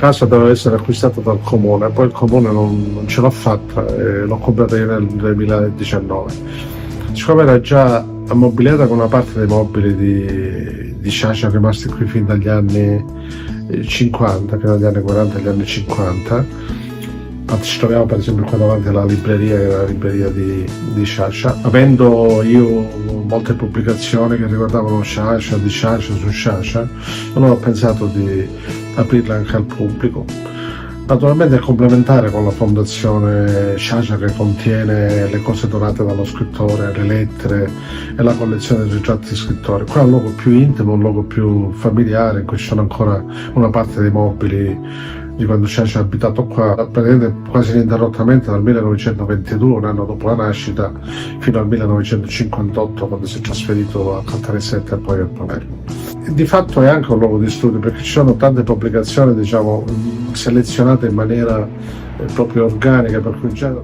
casa doveva essere acquistata dal comune, poi il comune non ce l'ha fatta e l'ho comprata io nel 2019. Siccome era già ammobiliata con una parte dei mobili di Sciascia rimasti qui fin dagli anni 50, che erano gli anni 40 e gli anni 50, infatti ci troviamo per esempio qua davanti alla libreria, che era la libreria di Sciascia. Avendo io molte pubblicazioni che riguardavano Sciascia, di Sciascia, su Sciascia, allora ho pensato di aprirla anche al pubblico. Naturalmente è complementare con la fondazione Sciascia, che contiene le cose donate dallo scrittore, le lettere e la collezione di ritratti di scrittori. Qua è un luogo più intimo, un luogo più familiare, in cui ci sono ancora una parte dei mobili di quando Sciascia ha abitato qua, praticamente quasi ininterrottamente dal 1922, un anno dopo la nascita, fino al 1958, quando si è trasferito a Caltanissetta e poi a Palermo. Di fatto è anche un luogo di studio, perché ci sono tante pubblicazioni, diciamo, selezionate in maniera proprio organica, per cui già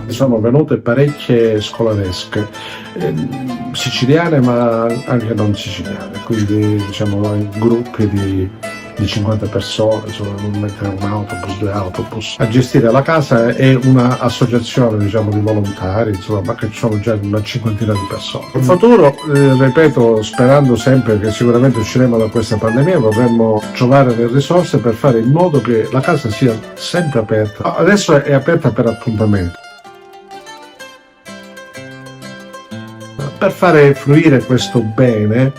sono venute parecchie scolaresche, siciliane ma anche non siciliane, quindi diciamo gruppi di 50 persone, non mettere un autobus, 2 autobus. A gestire la casa è un'associazione, diciamo, di volontari, insomma, ma che ci sono già una cinquantina di persone. In futuro, ripeto, sperando sempre che sicuramente usciremo da questa pandemia, vorremmo trovare le risorse per fare in modo che la casa sia sempre aperta. Adesso è aperta per appuntamenti. Per fare fruire questo bene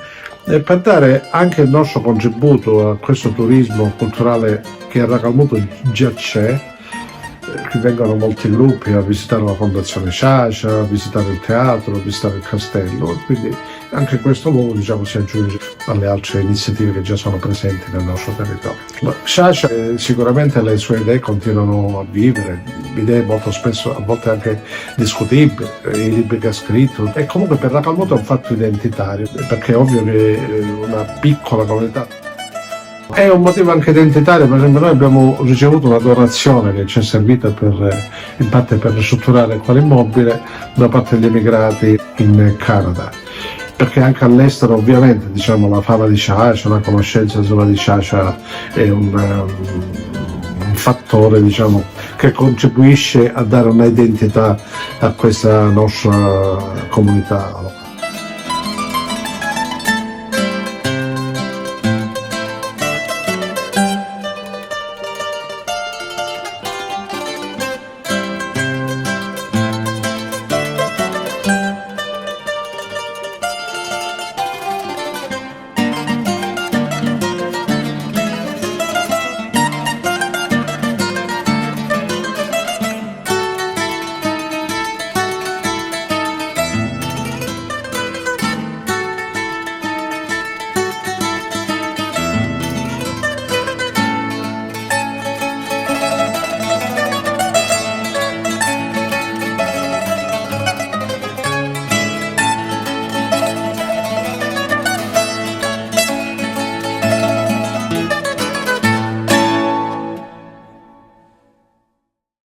e per dare anche il nostro contributo a questo turismo culturale che a Racalmuto già c'è. Qui vengono molti gruppi a visitare la Fondazione Sciascia, a visitare il teatro, a visitare il castello, e quindi anche questo luogo, diciamo, si aggiunge alle altre iniziative che già sono presenti nel nostro territorio. Sciascia sicuramente le sue idee continuano a vivere, idee molto spesso, a volte anche discutibili, i libri che ha scritto, e comunque per Racalmuto è un fatto identitario, perché è ovvio che una piccola comunità è un motivo anche identitario. Per esempio, noi abbiamo ricevuto una donazione che ci è servita in parte per ristrutturare quell'immobile da parte degli emigrati in Canada, perché anche all'estero ovviamente, diciamo, la fama di Sciascia, la conoscenza di Sciascia è un fattore, diciamo, che contribuisce a dare un'identità a questa nostra comunità.